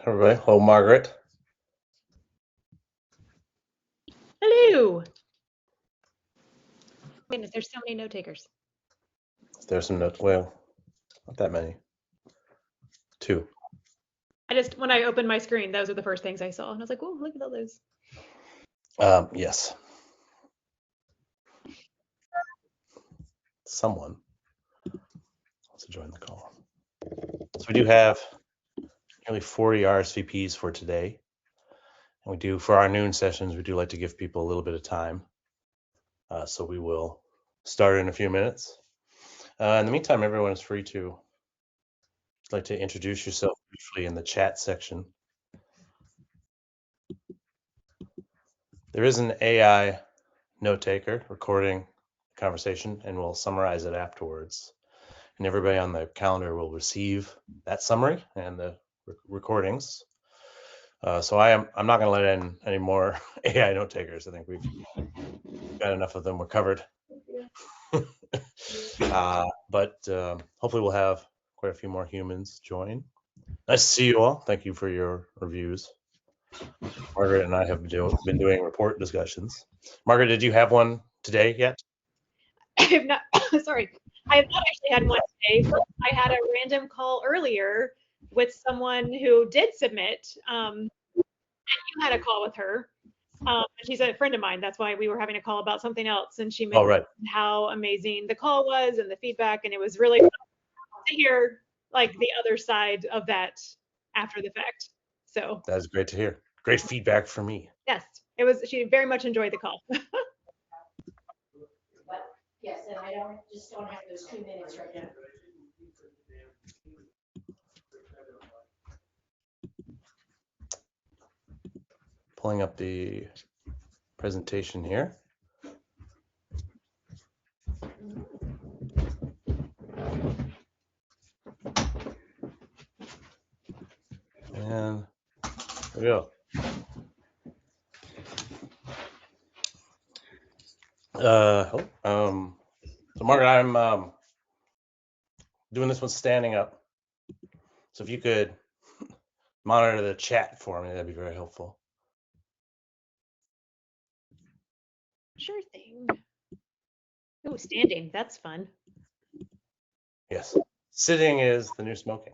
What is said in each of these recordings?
Everybody. Hello, Margaret. Hello. Goodness, there's so many note takers. There's some notes. Well, not that many. 2. When I opened my screen, those are the first things I saw. And I was like, oh, look at all those. Yes. Someone wants to join the call. So we do have nearly 40 RSVPs for today. And we do, for our noon sessions, we do like to give people a little bit of time. So we will start in a few minutes. In the meantime, everyone is free to like to introduce yourself briefly in the chat section. There is an AI note taker recording the conversation, and we'll summarize it afterwards. And everybody on the calendar will receive that summary and the recordings. So I'm not going to let in any more AI note takers. I think we've got enough of them. We're covered. But hopefully we'll have quite a few more humans join. Nice to see you all. Thank you for your reviews. Margaret and I have been doing report discussions. Margaret, did you have one today yet? I have not. Sorry, I have not actually had one today. But I had a random call earlier with someone who did submit, and you had a call with her. She's a friend of mine. That's why we were having a call about something else. And she mentioned how amazing the call was and the feedback, and it was really fun to hear like the other side of that after the fact. So that is great to hear. Great feedback for me. Yes, it was. She very much enjoyed the call. Yes, and I just don't have those 2 minutes right now. Pulling up the presentation here. And there we go. So Margaret, I'm doing this one standing up. So if you could monitor the chat for me, that'd be very helpful. Sure thing. Oh, standing. That's fun. Yes. Sitting is the new smoking.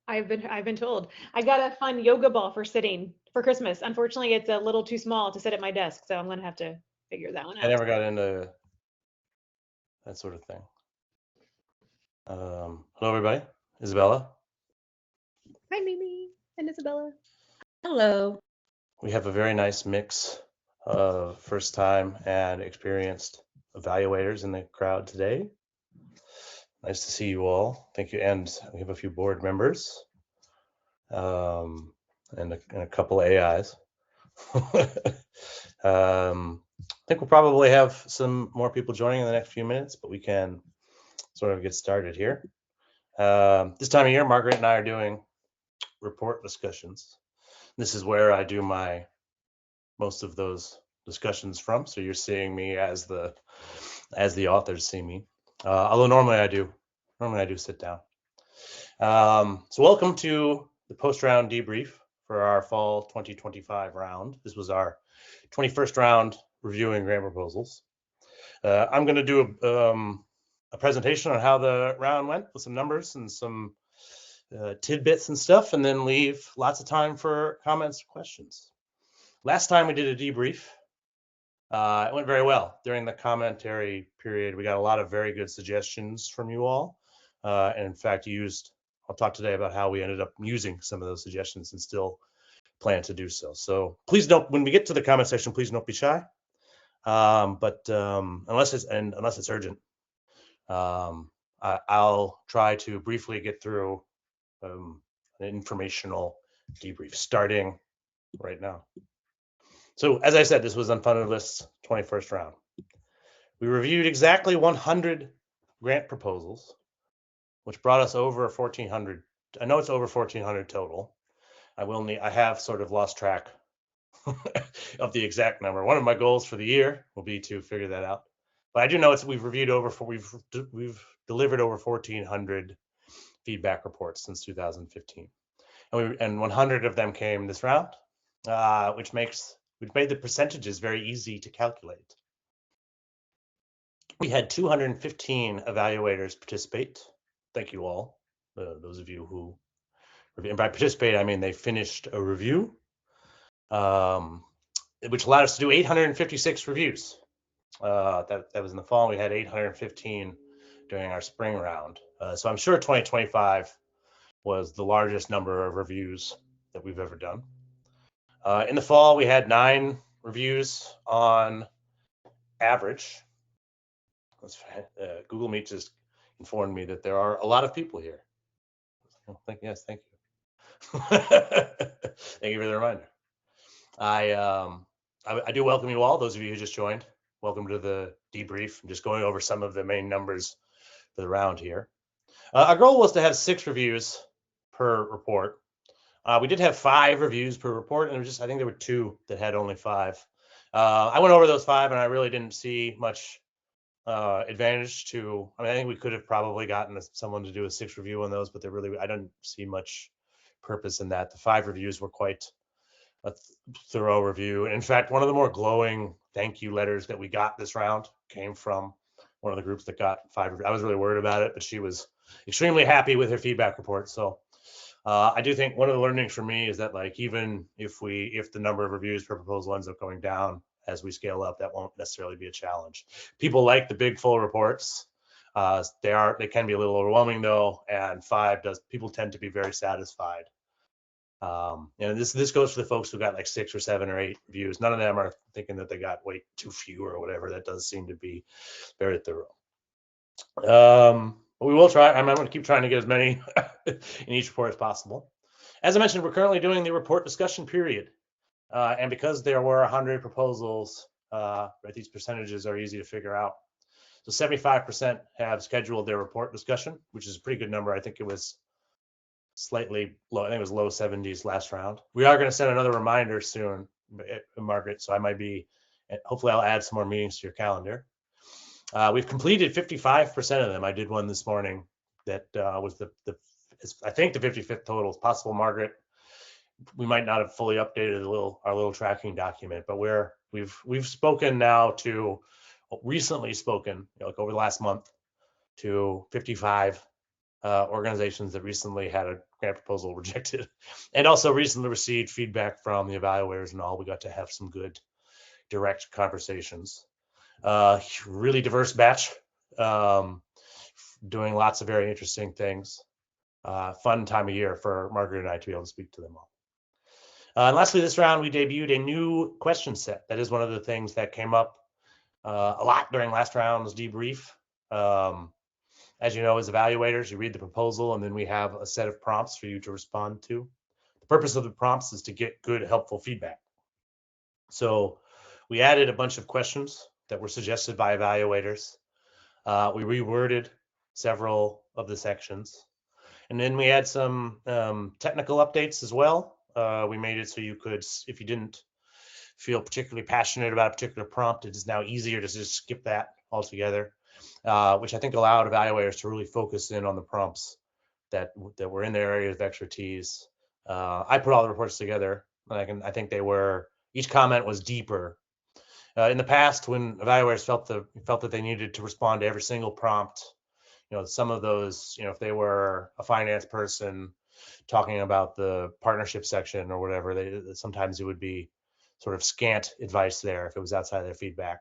I've been told. I got a fun yoga ball for sitting for Christmas. Unfortunately, it's a little too small to sit at my desk, so I'm gonna have to figure that one out. I never got into that sort of thing. Hello, everybody. Isabella. Hi, Mimi and Isabella. Hello. We have a very nice mix of first-time and experienced evaluators in the crowd today. Nice to see you all. Thank you. And we have a few board members and a couple of AIs. I think we'll probably have some more people joining in the next few minutes, but we can sort of get started here. This time of year, Margaret and I are doing report discussions. This is where I do most of those discussions from. So you're seeing me as the authors see me. Although normally I do sit down. So welcome to the post-round debrief for our fall 2025 round. This was our 21st round reviewing grant proposals. I'm going to do a presentation on how the round went with some numbers and some tidbits and stuff, and then leave lots of time for comments and questions. Last time we did a debrief, it went very well. During the commentary period, we got a lot of very good suggestions from you all. And in fact, I'll talk today about how we ended up using some of those suggestions and still plan to do so. So please don't, when we get to the comment section, please don't be shy. But unless it's urgent, I'll try to briefly get through an informational debrief starting right now. So as I said, this was Unfunded List's 21st round. We reviewed exactly 100 grant proposals, which brought us over 1,400. I know it's over 1,400 total. I have sort of lost track of the exact number. One of my goals for the year will be to figure that out. But I do know we've delivered over 1,400 feedback reports since 2015. and 100 of them came this round, which made the percentages very easy to calculate. We had 215 evaluators participate. Thank you all, those of you who, and by participate, I mean they finished a review, which allowed us to do 856 reviews. That was in the fall. We had 815 during our spring round. So I'm sure 2025 was the largest number of reviews that we've ever done. In the fall, we had 9 reviews on average. Google Meet just informed me that there are a lot of people here. Yes, thank you. Thank you for the reminder. I do welcome you all, those of you who just joined. Welcome to the debrief. I'm just going over some of the main numbers for the round here. Our goal was to have 6 reviews per report. We did have 5 reviews per report, and I think there were 2 that had only 5. I went over those 5, and I really didn't see much advantage to. I think we could have probably gotten someone to do a 6 review on those, but I don't see much purpose in that. The 5 reviews were quite a thorough review. In fact, one of the more glowing thank you letters that we got this round came from one of the groups that got 5. I was really worried about it, but she was extremely happy with her feedback report. So I do think one of the learnings for me is that, like, even if the number of reviews per proposal ends up going down as we scale up, that won't necessarily be a challenge. People like the big full reports. They can be a little overwhelming though, and people tend to be very satisfied. And this goes for the folks who got like 6 or 7 or 8 reviews. None of them are thinking that they got way too few or whatever. That does seem to be very thorough. But we will try. I'm going to keep trying to get as many in each report as possible. As I mentioned, we're currently doing the report discussion period. And because there were 100 proposals, these percentages are easy to figure out. So 75% have scheduled their report discussion, which is a pretty good number. I think it was slightly low. I think it was low 70s last round. We are going to send another reminder soon, Margaret, so hopefully I'll add some more meetings to your calendar. We've completed 55% of them. I did one this morning that was I think the 55th total is possible, Margaret. We might not have fully updated our little tracking document, but we've spoken now recently spoken, like over the last month, to 55 organizations that recently had a grant proposal rejected, and also recently received feedback from the evaluators and all. We got to have some good direct conversations. Really diverse batch, doing lots of very interesting things. Fun time of year for Margaret and I to be able to speak to them all. And lastly, this round we debuted a new question set. That is one of the things that came up a lot during last round's debrief. As you know, as evaluators, you read the proposal and then we have a set of prompts for you to respond to. The purpose of the prompts is to get good, helpful feedback. So we added a bunch of questions that were suggested by evaluators. We reworded several of the sections. And then we had some technical updates as well. We made it so you could, if you didn't feel particularly passionate about a particular prompt, it is now easier to just skip that altogether, which I think allowed evaluators to really focus in on the prompts that were in their areas of expertise. I put all the reports together, and I think each comment was deeper. In the past, when evaluators felt that they needed to respond to every single prompt, some of those, if they were a finance person talking about the partnership section or whatever, sometimes it would be sort of scant advice there if it was outside their feedback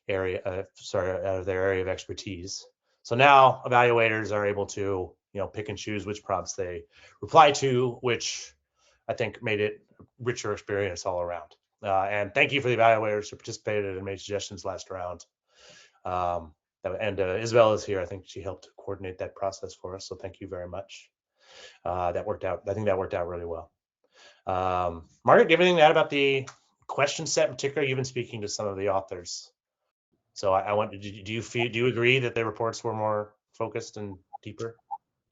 area, out of their area of expertise. So now evaluators are able to, pick and choose which prompts they reply to, which I think made it a richer experience all around. And thank you for the evaluators who participated and made suggestions last round. And Isabel is here. I think she helped coordinate that process for us. So thank you very much. That worked out. I think that worked out really well. Margaret, do you have anything to add about the question set in particular? You've been speaking to some of the authors. So do you agree that the reports were more focused and deeper?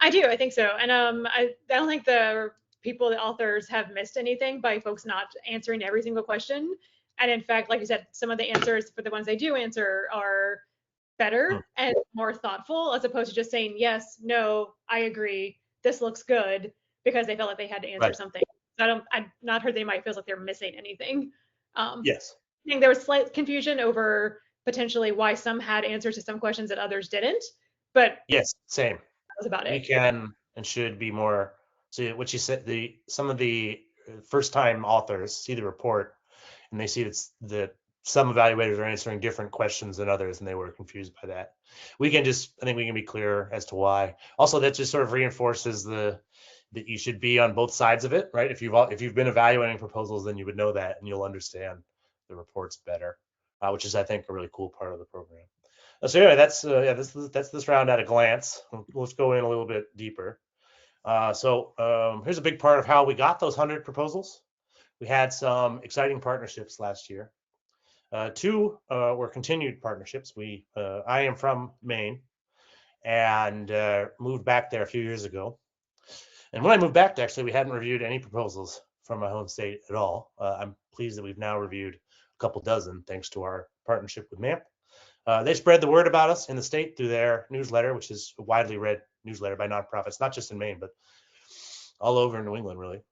I do. I think so. And I don't think the authors have missed anything by folks not answering every single question. And in fact, like you said, some of the answers for the ones they do answer are better and more thoughtful, as opposed to just saying yes, no, I agree, this looks good. because they felt like they had to answer something. So I've not heard anybody feels like they're missing anything. Yes. I think there was slight confusion over potentially why some had answers to some questions that others didn't, but Yes, same. that was about We it. can and should be more. So what you said, some of the first-time authors see the report and they see that some evaluators are answering different questions than others, and they were confused by that. I think we can be clear as to why. Also, that just sort of reinforces that you should be on both sides of it, right? If you've been evaluating proposals, then you would know that, and you'll understand the reports better, which is, I think, a really cool part of the program. So anyway, that's this round at a glance. Let's go in a little bit deeper. Here's a big part of how we got those 100 proposals. We had some exciting partnerships last year. Two were continued partnerships. I am from Maine and moved back there a few years ago. And when I moved back, actually, we hadn't reviewed any proposals from my home state at all. I'm pleased that we've now reviewed a couple dozen thanks to our partnership with MAMP. They spread the word about us in the state through their newsletter, which is a widely read newsletter by nonprofits, not just in Maine, but all over New England, really.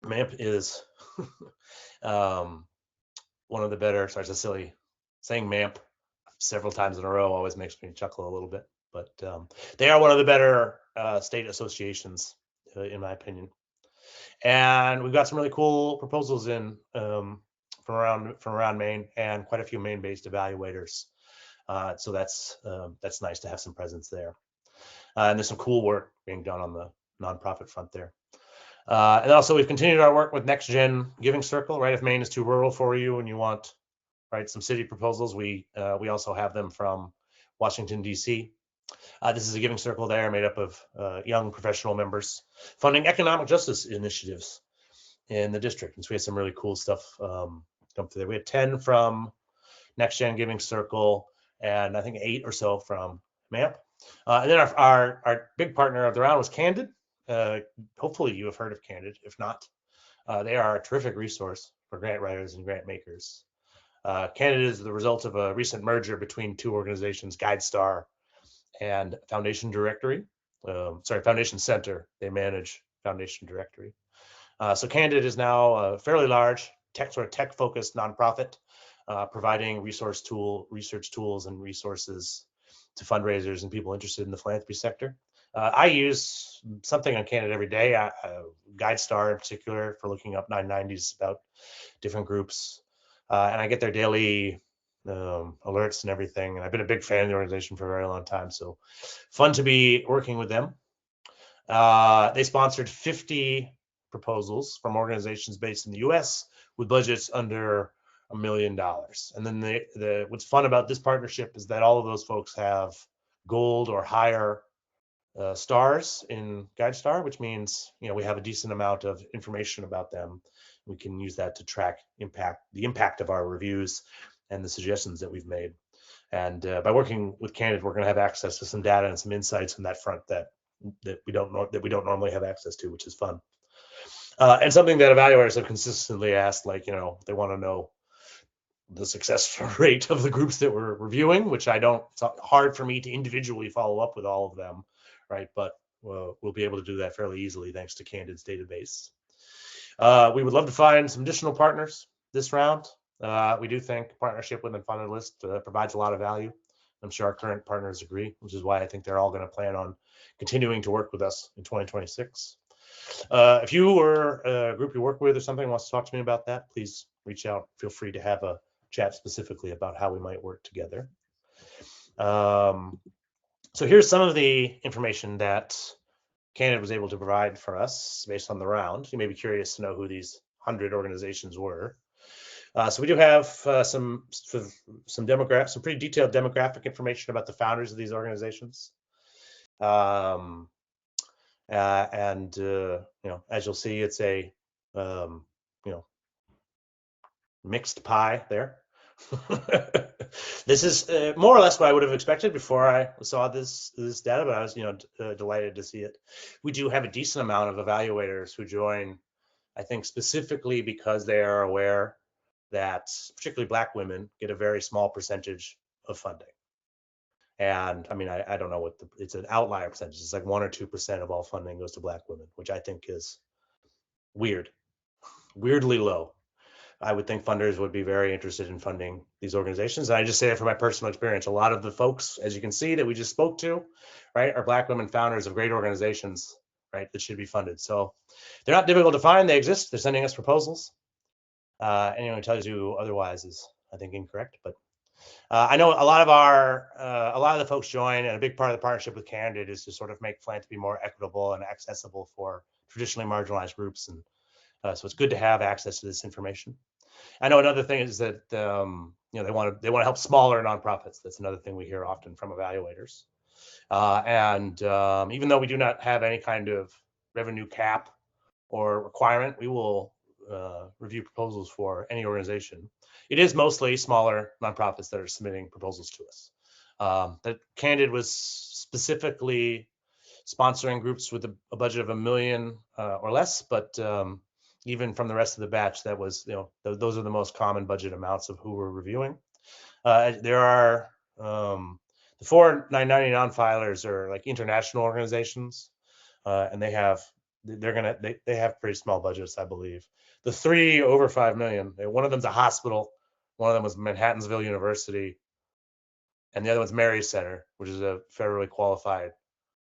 MAMP is one of the better, sorry, it's a silly saying MAMP several times in a row always makes me chuckle a little bit, but they are one of the better state associations, in my opinion. And we've got some really cool proposals in from around Maine and quite a few Maine-based evaluators. So that's nice to have some presence there. And there's some cool work being done on the nonprofit front there. And also we've continued our work with Next Gen Giving Circle, right? If Maine is too rural for you and you want, right, some city proposals, we also have them from Washington, D.C. This is a giving circle there made up of young professional members funding economic justice initiatives in the district. And so we had some really cool stuff come through there. We had 10 from Next Gen Giving Circle and I think 8 or so from MAMP. And then our big partner of the round was Candid. Hopefully you have heard of Candid. If not, they are a terrific resource for grant writers and grant makers. Candid is the result of a recent merger between two organizations, GuideStar and Foundation Directory. Foundation Center. They manage Foundation Directory. So Candid is now a fairly large tech-focused nonprofit, providing research tools and resources to fundraisers and people interested in the philanthropy sector. I use something on Candid every day, GuideStar in particular, for looking up 990s about different groups. And I get their daily alerts and everything. And I've been a big fan of the organization for a very long time. So fun to be working with them. They sponsored 50 proposals from organizations based in the US with budgets under $1 million. And then what's fun about this partnership is that all of those folks have gold or higher stars in GuideStar, which means we have a decent amount of information about them. We can use that to track the impact of our reviews and the suggestions that we've made. And by working with Candid, we're going to have access to some data and some insights on that front that we don't normally have access to, which is fun. And something that evaluators have consistently asked, like they want to know the success rate of the groups that we're reviewing, which it's hard for me to individually follow up with all of them, right? But we'll be able to do that fairly easily thanks to Candid's database. We would love to find some additional partners this round. We do think partnership with Unfunded list provides a lot of value. I'm sure our current partners agree, which is why I think they're all going to plan on continuing to work with us in 2026. If you or a group you work with or something wants to talk to me about that, please reach out. Feel free to have a chat specifically about how we might work together. So here's some of the information that Candid was able to provide for us based on the round. You may be curious to know who these 100 organizations were. So we do have some pretty detailed demographic information about the founders of these organizations. As you'll see, it's a mixed pie there. This is more or less what I would have expected before I saw this data, but I was delighted to see it. We do have a decent amount of evaluators who join, I think, specifically because they are aware that particularly Black women get a very small percentage of funding. And I mean, I don't know what it's an outlier percentage. It's like 1 or 2% of all funding goes to Black women, which I think is weirdly low. I would think funders would be very interested in funding these organizations. And I just say that from my personal experience. A lot of the folks, as you can see, that we just spoke to, right, are Black women founders of great organizations, right, that should be funded. So they're not difficult to find. They exist. They're sending us proposals. Anyone who tells you otherwise is, I think, incorrect. But I know a lot of the folks join, and a big part of the partnership with Candid is to sort of make philanthropy more equitable and accessible for traditionally marginalized groups. And so it's good to have access to this information. I know another thing is that they want to help smaller nonprofits. That's another thing we hear often from evaluators. And even though we do not have any kind of revenue cap or requirement, we will review proposals for any organization. It is mostly smaller nonprofits that are submitting proposals to us. That Candid was specifically sponsoring groups with a budget of $1 million or less, but even from the rest of the batch, that was, those are the most common budget amounts of who we're reviewing. There are the 4 990 non-filers are like international organizations, and they have pretty small budgets, I believe. The 3 over 5 million, one of them's a hospital, one of them was Manhattansville University, and the other one's Mary Center, which is a federally qualified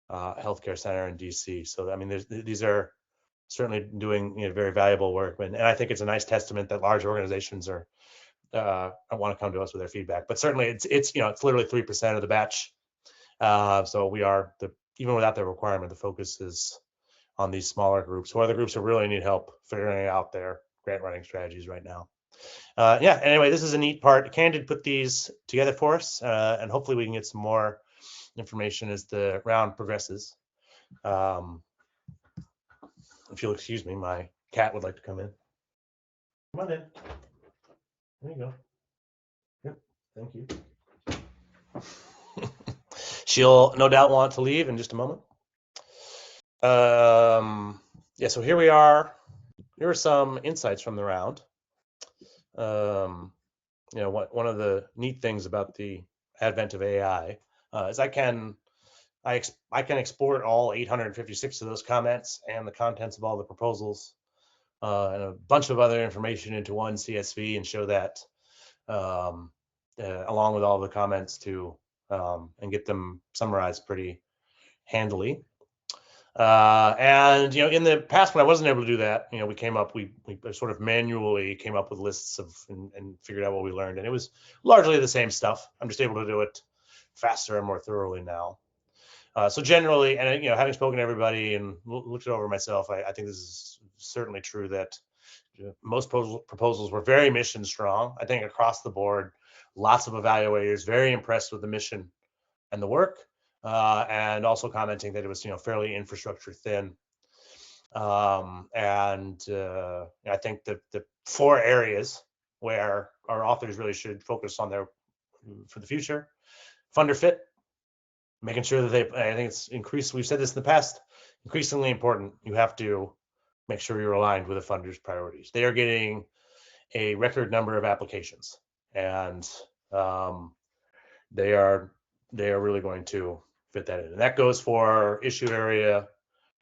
healthcare center in DC. So I mean, these are certainly doing very valuable work, and I think it's a nice testament that large organizations are want to come to us with their feedback. But certainly, it's literally 3% of the batch. So we are even without the requirement, the focus is on these smaller groups, or other groups who really need help figuring out their grant writing strategies right now. Yeah. Anyway, this is a neat part. Candid put these together for us, and hopefully we can get some more information as the round progresses. If you'll excuse me, my cat would like to come in. Come on in. There you go. Yep. Thank you. She'll no doubt want to leave in just a moment. Yeah, so here we are. Here are some insights from the round. One of the neat things about the advent of AI is I can export all 856 of those comments and the contents of all the proposals and a bunch of other information into one CSV and show that along with all the comments and get them summarized pretty handily. And in the past, when I wasn't able to do that, we sort of manually came up with lists and figured out what we learned, and it was largely the same stuff. I'm just able to do it faster and more thoroughly now. So generally, and having spoken to everybody and looked it over myself, I think this is certainly true that most proposals were very mission strong. I think across the board, lots of evaluators very impressed with the mission and the work, and also commenting that it was fairly infrastructure thin. And I think the 4 areas where our authors really should focus on for the future: funder fit, making sure that I think it's increased. We've said this in the past, increasingly important. You have to make sure you're aligned with the funder's priorities. They are getting a record number of applications, and they are really going to fit that in. And that goes for issue area,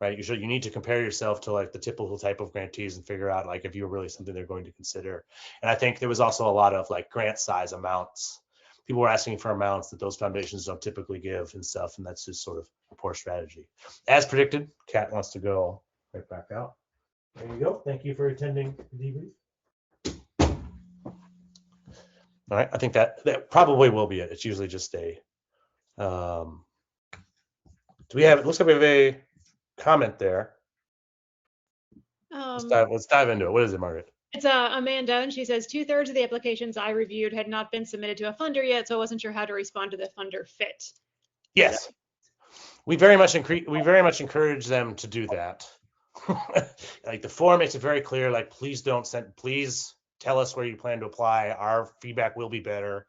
right? You need to compare yourself to like the typical type of grantees and figure out like if you're really something they're going to consider. And I think there was also a lot of like grant size amounts. People were asking for amounts that those foundations don't typically give and stuff, and that's just sort of a poor strategy. As predicted, Kat wants to go right back out. There you go. Thank you for attending the debrief. All right, I think that probably will be it. It's usually just a. Do we have? It looks like we have a comment there. Let's dive into it. What is it, Margaret? It's Amanda, and she says 2/3 of the applications I reviewed had not been submitted to a funder yet, so I wasn't sure how to respond to the funder fit. Yes, we very much encourage them to do that. Like the form makes it very clear. Like, please please tell us where you plan to apply. Our feedback will be better.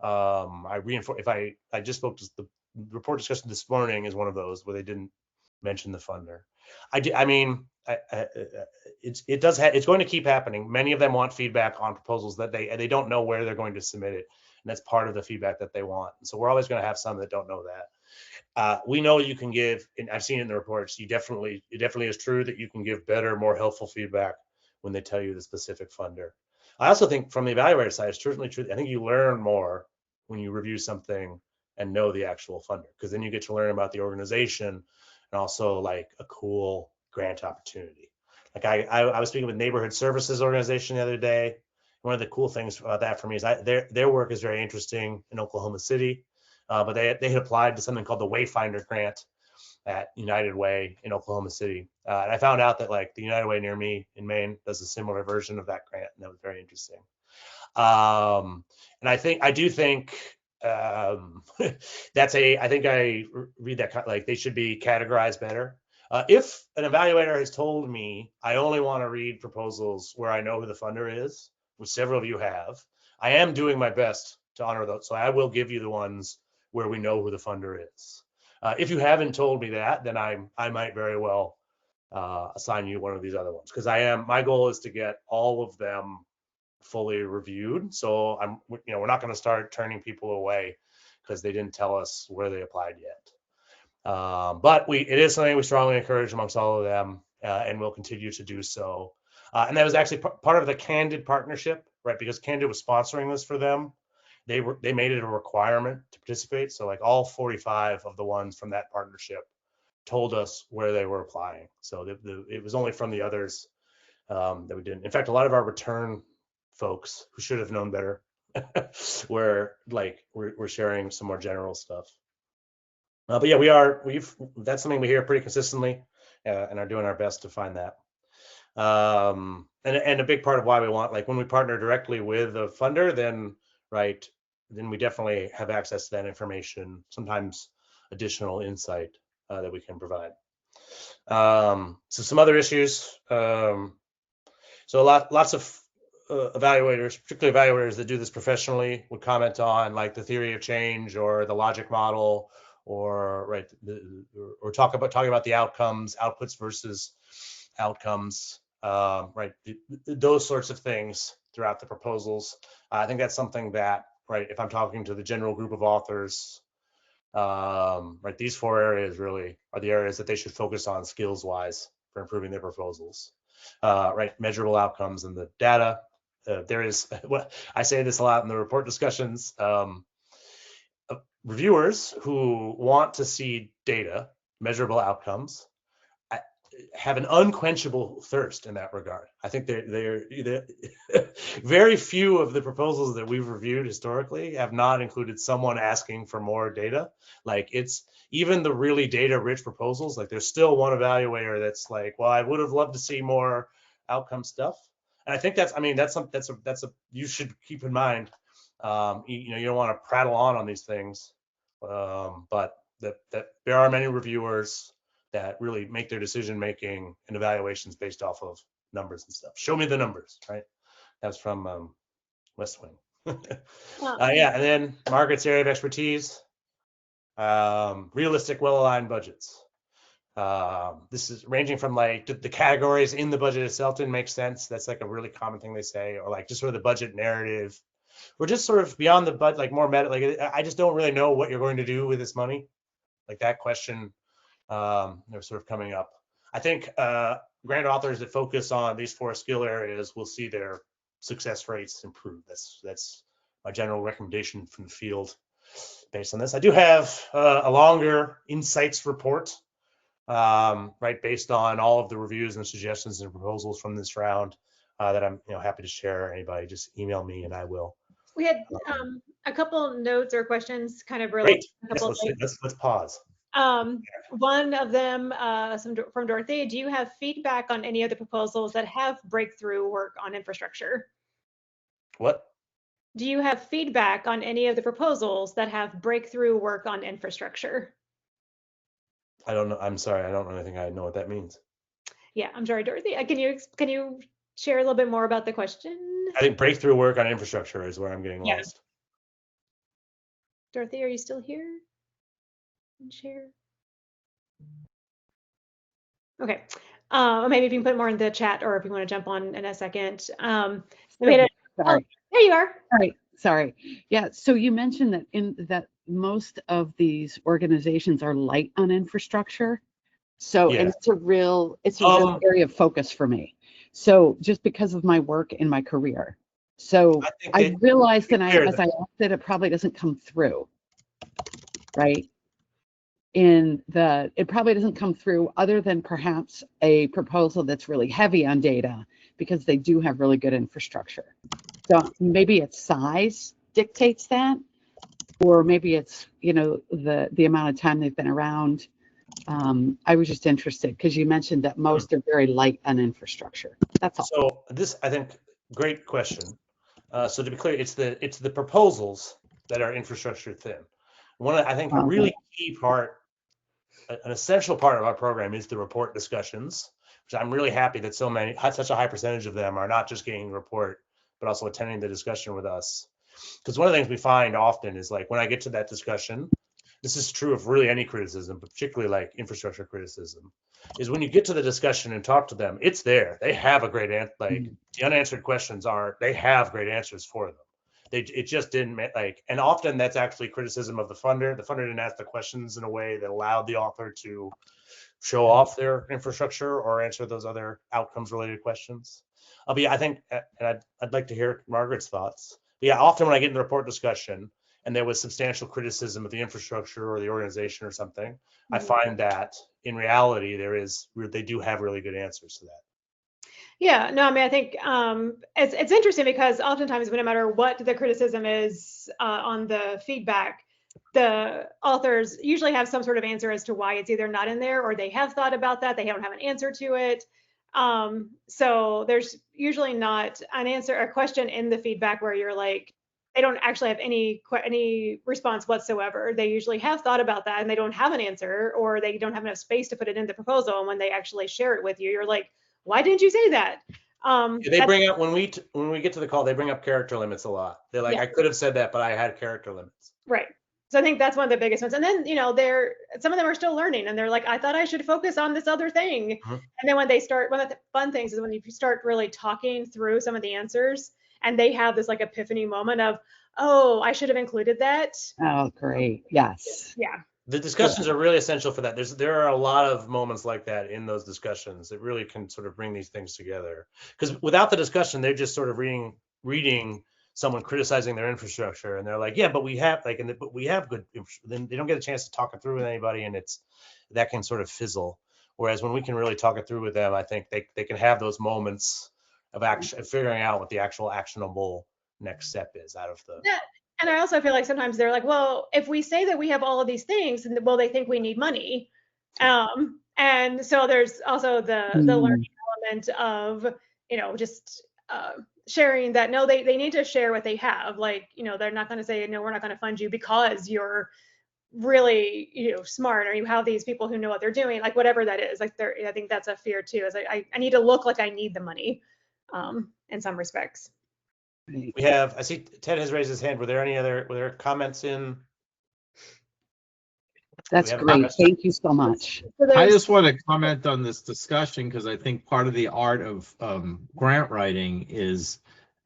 I reinforce. I just spoke to the report discussion this morning is one of those where they didn't mention the funder. It's going to keep happening. Many of them want feedback on proposals that they don't know where they're going to submit it. and that's part of the feedback that they want. And so we're always going to have some that don't know that. We know you can give, and I've seen it in the reports, it definitely is true that you can give better, more helpful feedback when they tell you the specific funder. I also think from the evaluator side, it's certainly true. I think you learn more when you review something and know the actual funder, because then you get to learn about the organization and also like a cool grant opportunity. Like I was speaking with Neighborhood Services Organization the other day. One of the cool things about that for me is their work is very interesting in Oklahoma City, but they had applied to something called the Wayfinder Grant at United Way in Oklahoma City. And I found out that like the United Way near me in Maine does a similar version of that grant, and that was very interesting. And I do think I think I read that like they should be categorized better. If an evaluator has told me I only want to read proposals where I know who the funder is, which several of you have, I am doing my best to honor those. So I will give you the ones where we know who the funder is. If you haven't told me that, then I might very well assign you one of these other ones, because my goal is to get all of them fully reviewed. So we're not going to start turning people away because they didn't tell us where they applied yet. But it is something we strongly encourage amongst all of them, and we'll continue to do so. And that was actually part of the Candid partnership, right? Because Candid was sponsoring this for them. They made it a requirement to participate. So like all 45 of the ones from that partnership told us where they were applying. So it was only from the others that we didn't. In fact, a lot of our return folks who should have known better we're sharing some more general stuff. But yeah, that's something we hear pretty consistently, and are doing our best to find that. And a big part of why we want, like when we partner directly with a funder, then we definitely have access to that information, sometimes additional insight that we can provide. So some other issues. So lots of evaluators, particularly evaluators that do this professionally, would comment on like the theory of change or the logic model, or talking about the outputs versus outcomes, those sorts of things throughout the proposals. I think that's something that, if I'm talking to the general group of authors, these 4 areas really are the areas that they should focus on skills wise for improving their proposals. Measurable outcomes and the data. There is, I say this a lot in the report discussions, reviewers who want to see data, measurable outcomes, have an unquenchable thirst in that regard. I think they're very few of the proposals that we've reviewed historically have not included someone asking for more data. Like it's even the really data rich proposals, like there's still one evaluator that's like, well, I would have loved to see more outcome stuff. And I think that's you should keep in mind. You don't want to prattle on these things, but that there are many reviewers that really make their decision making and evaluations based off of numbers and stuff. Show me the numbers, right? That's from West Wing. Yeah, and then Margaret's area of expertise, realistic, well-aligned budgets. This is ranging from like the categories in the budget itself didn't make sense. That's like a really common thing they say, or like just sort of the budget narrative. We're just sort of beyond the budget, like more meta. Like I just don't really know what you're going to do with this money. Like that question, they're sort of coming up. I think grant authors that focus on these 4 skill areas will see their success rates improve. That's my general recommendation from the field based on this. I do have a longer insights report, based on all of the reviews and suggestions and proposals from this round that I'm happy to share. Anybody just email me and I will. We had a couple notes or questions kind of related. Let's pause. One of them from Dorothy. Do you have feedback on any of the proposals that have breakthrough work on infrastructure? What? Do you have feedback on any of the proposals that have breakthrough work on infrastructure? I don't know. I'm sorry. I don't really think I know what that means. Yeah, I'm sorry, Dorothy. Can you share a little bit more about the question? I think breakthrough work on infrastructure is where I'm getting lost. Dorothy, are you still here? Share. Okay. Maybe if you can put more in the chat, or if you want to jump on in a second. Sorry. There you are. All right. Sorry. Yeah. So you mentioned that most of these organizations are light on infrastructure. So, and Yeah. it's a real area of focus for me. So just because of my work in my career. So I think I realized that clear as I asked it, it probably doesn't come through, right? It probably doesn't come through other than perhaps a proposal that's really heavy on data because they do have really good infrastructure. So maybe its size dictates that, or maybe it's, the amount of time they've been around. I was just interested because you mentioned that most are very light on infrastructure. That's all. So this, I think, great question. So to be clear, it's the proposals that are infrastructure thin. I think a really key part, an essential part of our program is the report discussions, which I'm really happy that such a high percentage of them are not just getting the report, but also attending the discussion with us. Because one of the things we find often is like when I get to that discussion, this is true of really any criticism, but particularly like infrastructure criticism, is when you get to the discussion and talk to them, it's there. They have a great answer. Like the unanswered questions they have great answers for them. It just didn't and often that's actually criticism of the funder. The funder didn't ask the questions in a way that allowed the author to show off their infrastructure or answer those other outcomes related questions. I think, and I'd like to hear Margaret's thoughts. But yeah, often when I get in the report discussion and there was substantial criticism of the infrastructure or the organization or something, I find that in reality they do have really good answers to that. Yeah, no, I mean, I think it's interesting because oftentimes, no matter what the criticism is on the feedback, the authors usually have some sort of answer as to why it's either not in there or they have thought about that, they don't have an answer to it. So there's usually not a question in the feedback where you're like, they don't actually have any response whatsoever. They usually have thought about that and they don't have an answer, or they don't have enough space to put it in the proposal. And when they actually share it with you, you're like, why didn't you say that? They bring up when we get to the call, they bring up character limits a lot. They're like, Yeah. I could have said that, but I had character limits. Right. So I think that's one of the biggest ones. And then, some of them are still learning and they're like, I thought I should focus on this other thing. And then one of the fun things is when you start really talking through some of the answers and they have this like epiphany moment of, oh, I should have included that. Oh, great. Yes. Yeah. The discussions are really essential for that. There are a lot of moments like that in those discussions that really can sort of bring these things together. Because without the discussion, they're just sort of reading someone criticizing their infrastructure, and they're like, yeah, but we have but we have good. Then they don't get a chance to talk it through with anybody, and that can sort of fizzle. Whereas when we can really talk it through with them, I think they can have those moments of figuring out what the actual actionable next step is out of the. Yeah. And I also feel like sometimes they're like, well, if we say that we have all of these things, and well, they think we need money. And so there's also the learning element of, just sharing that, no, they need to share what they have. Like, they're not going to say, no, we're not going to fund you because you're really, smart, or you have these people who know what they're doing, like whatever that is. Like I think that's a fear too, is I need to look like I need the money in some respects. I see Ted has raised his hand. Were there comments in? That's great. Thank you so much. I just want to comment on this discussion because I think part of the art of grant writing is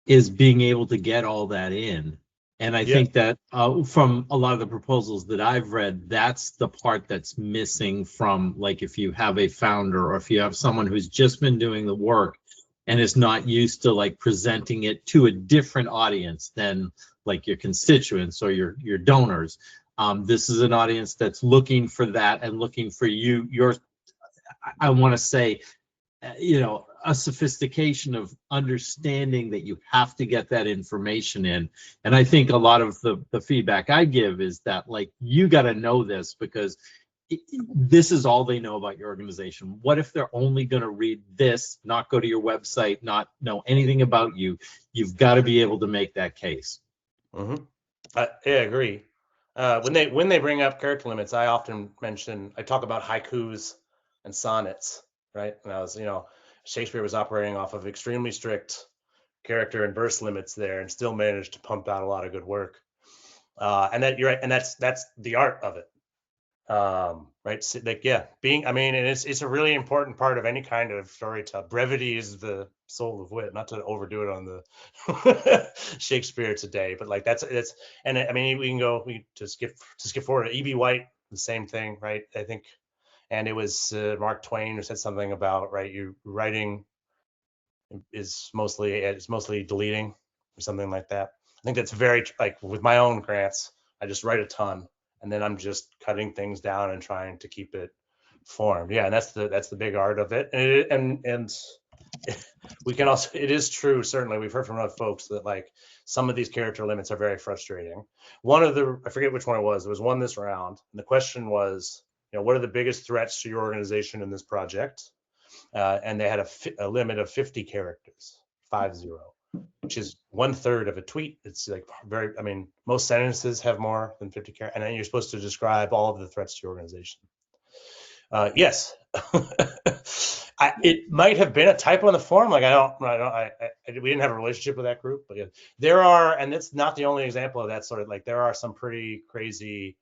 being able to get all that in. And I think that from a lot of the proposals that I've read, that's the part that's missing from, like, if you have a founder or if you have someone who's just been doing the work and is not used to like presenting it to a different audience than like your constituents or your donors. This is an audience that's looking for that and looking for I want to say, a sophistication of understanding that you have to get that information in. And I think a lot of the feedback I give is that, like, you got to know this because this is all they know about your organization. What if they're only going to read this, not go to your website, not know anything about you? You've got to be able to make that case. Mm-hmm. I agree. When they bring up character limits, I often I talk about haikus and sonnets, right? And Shakespeare was operating off of extremely strict character and verse limits there, and still managed to pump out a lot of good work. And that you're right, and that's the art of it. Right. So, like, yeah, I mean, and it's a really important part of any kind of storytelling. Brevity is the soul of wit, not to overdo it on the Shakespeare today, but like it's, and I mean, we to skip forward to E.B. White, the same thing, right? I think, and it was Mark Twain who said something about, right, you writing is mostly deleting or something like that. I think that's very, like, with my own grants, I just write a ton and then I'm just cutting things down and trying to keep it formed. Yeah, and that's the big art of it. And we can also, it is true, certainly we've heard from other folks that, like, some of these character limits are very frustrating. One of the, I forget which one it was. There was one this round, and the question was, what are the biggest threats to your organization in this project? And they had a limit of 50 characters, 50, which is 1/3 of a tweet. It's like very, I mean, most sentences have more than 50 characters, and then you're supposed to describe all of the threats to your organization. Yes, it might have been a typo in the form. Like, we didn't have a relationship with that group, but yeah, there are, and it's not the only example of that sort of, like, there are some pretty crazy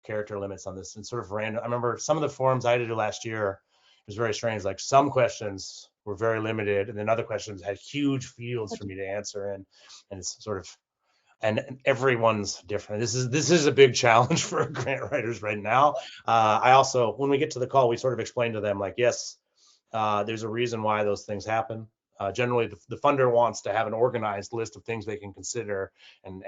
character limits on this and sort of random. I remember some of the forums I did last year, it was very strange. Like, some questions were very limited, and then other questions had huge fields for me to answer in, and it's sort of, and everyone's different. This is a big challenge for grant writers right now. I also, when we get to the call, we sort of explain to them, like, yes, there's a reason why those things happen. Generally, the funder wants to have an organized list of things they can consider and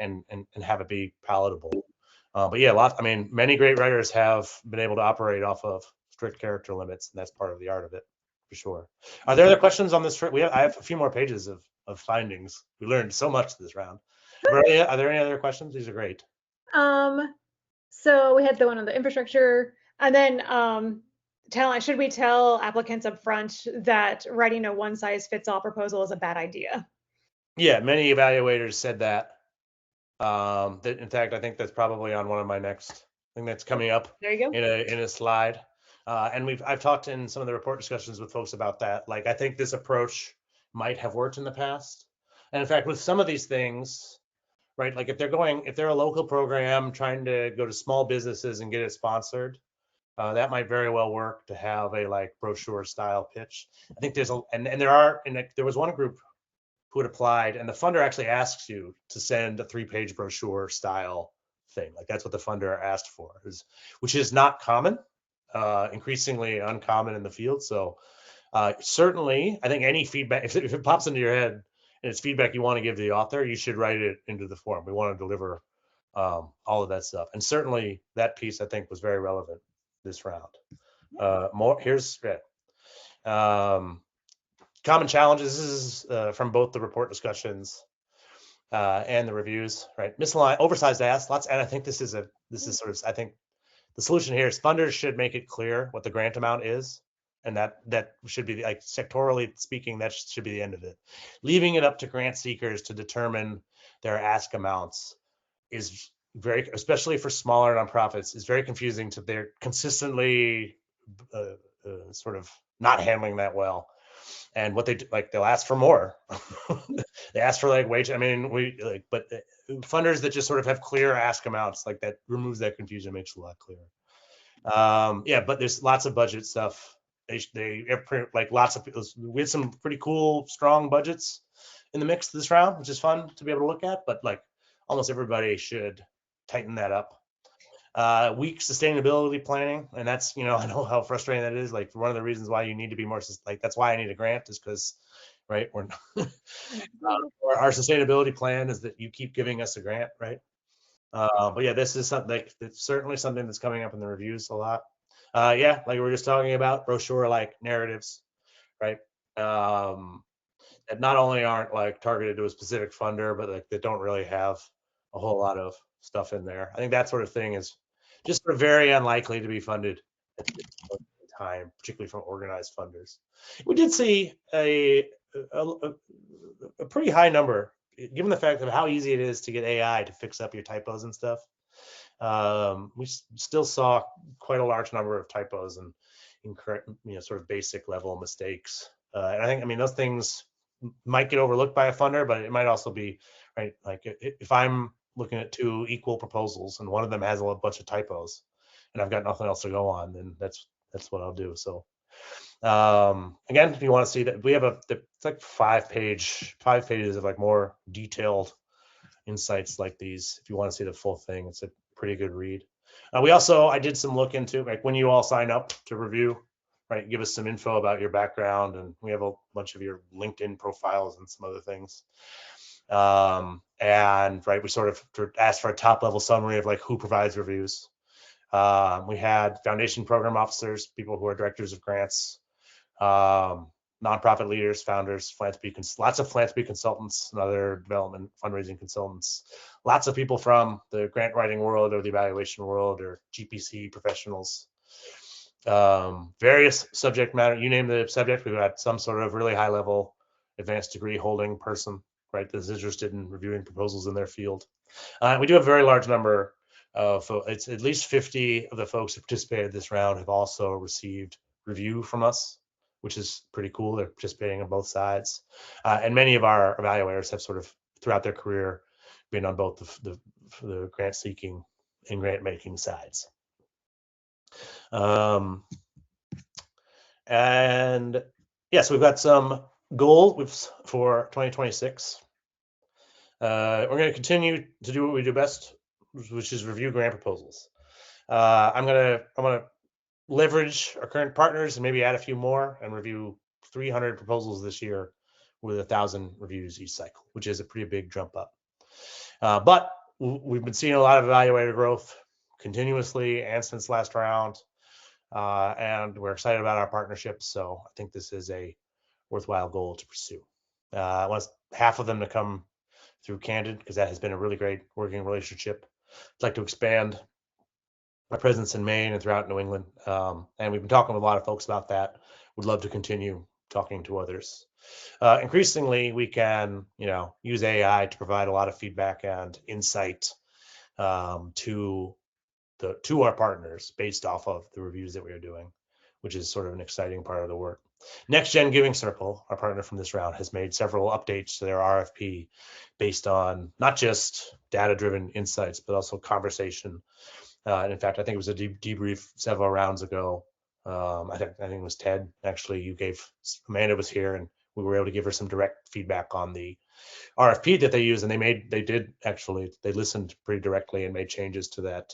have it be palatable. But yeah, I mean, many great writers have been able to operate off of strict character limits, and that's part of the art of it, for sure. Are there other questions on this? I have a few more pages of findings. We learned so much this round. Are there any other questions? These are great. So we had the one on the infrastructure, and then should we tell applicants up front that writing a one-size-fits-all proposal is a bad idea? Yeah, many evaluators said that. That, in fact, I think that's probably on one of my next thing that's coming up There you go. in a slide. And I've talked in some of the report discussions with folks about that. Like, I think this approach might have worked in the past. And in fact, with some of these things, right, like if they're a local program trying to go to small businesses and get it sponsored, that might very well work to have a, like, brochure style pitch. I think there was one group who had applied, and the funder actually asks you to send a 3-page brochure style thing. Like, that's what the funder asked for, which is not common, increasingly uncommon in the field. So certainly, I think any feedback, if it pops into your head and it's feedback you want to give to the author, you should write it into the form. We want to deliver all of that stuff. And certainly that piece, I think, was very relevant this round. Here's common challenges. This is from both the report discussions and the reviews, right? Misaligned, oversized asks, lots, and I think this is sort of, I think the solution here is funders should make it clear what the grant amount is, and that should be, like, sectorally speaking, that should be the end of it. Leaving it up to grant seekers to determine their ask amounts is very, especially for smaller nonprofits, is very confusing. They're consistently sort of not handling that well. And what they do, like, they'll ask for more. They ask for, like, wage. I mean, but funders that just sort of have clear ask amounts, like, that removes that confusion, makes it a lot clearer. Yeah, but there's lots of budget stuff. They like, lots of people. We had some pretty cool, strong budgets in the mix this round, which is fun to be able to look at. But, like, almost everybody should tighten that up. Weak sustainability planning, and that's, I know how frustrating that is. Like, one of the reasons why you need to be more, like, that's why I need a grant, is because, right, we're our sustainability plan is that you keep giving us a grant, right? But yeah, this is something, like, it's certainly something that's coming up in the reviews a lot. Yeah, like we were just talking about, brochure like narratives, right? That not only aren't, like, targeted to a specific funder, but, like, that don't really have a whole lot of stuff in there. I think that sort of thing is just sort of very unlikely to be funded at this point in time, particularly from organized funders. We did see a pretty high number, given the fact of how easy it is to get AI to fix up your typos and stuff. We still saw quite a large number of typos and incorrect, sort of basic level mistakes. And I think, I mean, those things might get overlooked by a funder, but it might also be, right, like, if I'm looking at 2 equal proposals and one of them has a bunch of typos, and I've got nothing else to go on, then that's what I'll do. So again, if you want to see that, we have it's like 5 pages of like more detailed insights like these. If you want to see the full thing, it's a pretty good read. I did some look into like when you all sign up to review, right? Give us some info about your background, and we have a bunch of your LinkedIn profiles and some other things. And right, we sort of asked for a top level summary of like who provides reviews. We had foundation program officers, people who are directors of grants, nonprofit leaders, founders, lots of philanthropy consultants and other development fundraising consultants, lots of people from the grant writing world or the evaluation world or GPC professionals, various subject matter, you name the subject, we've got some sort of really high level advanced degree holding person, right, that's interested in reviewing proposals in their field. We do have a very large number of, it's at least 50 of the folks who participated this round have also received review from us, which is pretty cool. They're participating on both sides. And many of our evaluators have sort of throughout their career been on both the grant seeking and grant making sides. And yes, we've got some goals for 2026. We're going to continue to do what we do best, which is review grant proposals. I'm gonna leverage our current partners and maybe add a few more and review 300 proposals this year with 1,000 reviews each cycle, which is a pretty big jump up. But we've been seeing a lot of evaluator growth continuously and since last round, and we're excited about our partnerships. So I think this is a worthwhile goal to pursue. I want half of them to come through Candid because that has been a really great working relationship. I'd like to expand my presence in Maine and throughout New England. And we've been talking with a lot of folks about that. Would love to continue talking to others. Increasingly, we can, use AI to provide a lot of feedback and insight to our partners based off of the reviews that we are doing, which is sort of an exciting part of the work. Next Gen Giving Circle, our partner from this round, has made several updates to their RFP based on not just data-driven insights, but also conversation. And in fact, I think it was a debrief several rounds ago. I think it was Ted. Actually, Amanda was here, and we were able to give her some direct feedback on the RFP that they use, and they listened pretty directly and made changes to that.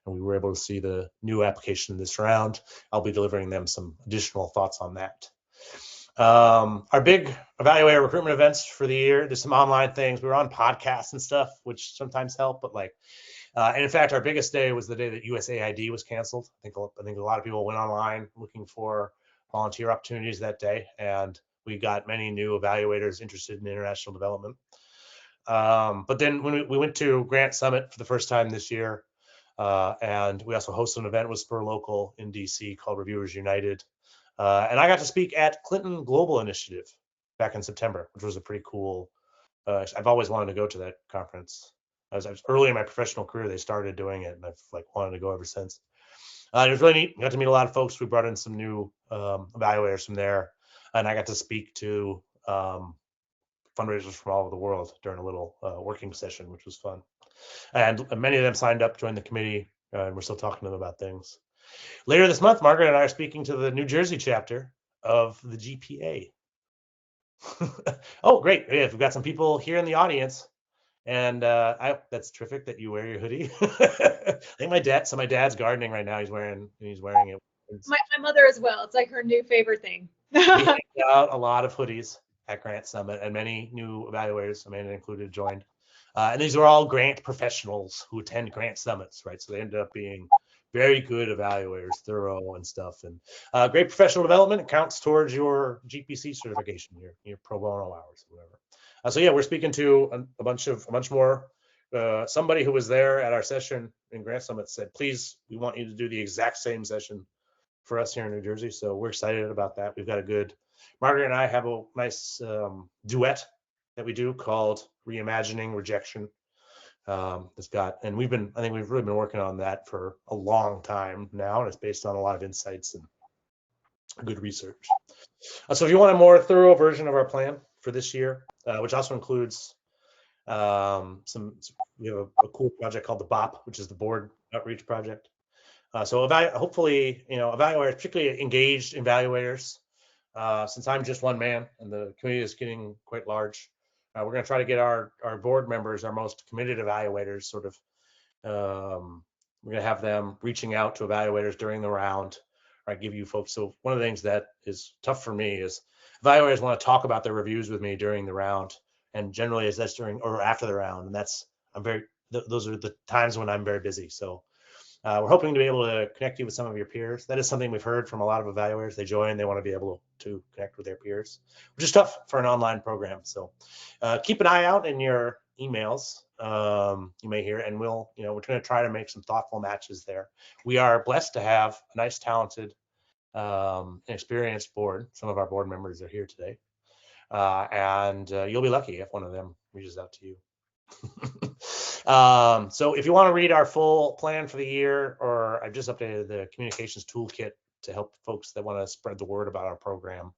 And we were able to see the new application in this round. I'll be delivering them some additional thoughts on that. Our big evaluator recruitment events for the year, there's some online things. We were on podcasts and stuff, which sometimes help, but and in fact, our biggest day was the day that USAID was canceled. I think a lot of people went online looking for volunteer opportunities that day, and we got many new evaluators interested in international development. But then when we went to Grant Summit for the first time this year, and we also hosted an event with Spur Local in DC called Reviewers United. And I got to speak at Clinton Global Initiative back in September, which was a pretty cool, I've always wanted to go to that conference. I was early in my professional career, they started doing it, and I've wanted to go ever since. It was really neat. I got to meet a lot of folks. We brought in some new evaluators from there, and I got to speak to fundraisers from all over the world during a little working session, which was fun. And many of them signed up, joined the committee, and we're still talking to them about things. Later this month, Margaret and I are speaking to the New Jersey chapter of the GPA. Oh, great. Yeah, we've got some people here in the audience. And that's terrific that you wear your hoodie. I think my dad's gardening right now. He's wearing it. My mother as well. It's like her new favorite thing. We handed out a lot of hoodies at Grant Summit, and many new evaluators, Amanda included, joined. And these are all grant professionals who attend Grant Summits, right? So they ended up being very good evaluators, thorough and stuff. And great professional development. It counts towards your GPC certification, your pro bono hours, whatever. So yeah, we're speaking to a bunch more. Somebody who was there at our session in Grant Summit said, please, we want you to do the exact same session for us here in New Jersey. So we're excited about that. We've got Margaret and I have a nice duet that we do called Reimagining Rejection. I think we've really been working on that for a long time now, and it's based on a lot of insights and good research. So if you want a more thorough version of our plan for this year, which also includes we have a cool project called the BOP, which is the Board Outreach Project. So hopefully, evaluators, particularly engaged evaluators, since I'm just one man and the community is getting quite large, we're going to try to get our board members, our most committed evaluators, sort of, we're going to have them reaching out to evaluators during the round, right? Give you folks. So one of the things that is tough for me is evaluators want to talk about their reviews with me during the round, and generally that's during or after the round, and those are the times when I'm very busy. So we're hoping to be able to connect you with some of your peers. That is something we've heard from a lot of evaluators. They join, they want to be able to connect with their peers, which is tough for an online program. So keep an eye out in your emails. You may hear, and we're going to try to make some thoughtful matches there. We are blessed to have a nice, talented, and experienced board. Some of our board members are here today. And you'll be lucky if one of them reaches out to you. So if you want to read our full plan for the year, or I've just updated the communications toolkit to help folks that want to spread the word about our program.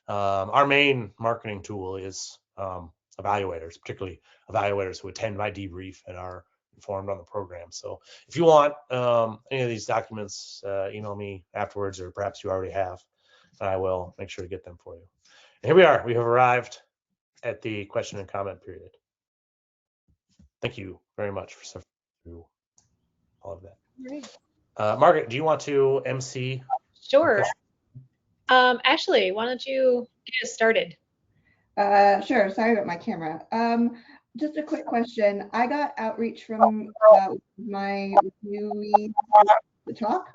Our main marketing tool is evaluators, particularly evaluators who attend my debrief and are informed on the program. So if you want any of these documents, email me afterwards, or perhaps you already have, and I will make sure to get them for you. And here we are. We have arrived at the question and comment period. Thank you very much for suffering through all of that. Right. Margaret, do you want to MC? Sure. Ashley, why don't you get us started? Sure. Sorry about my camera. Just a quick question. I got outreach from my reviewees to talk.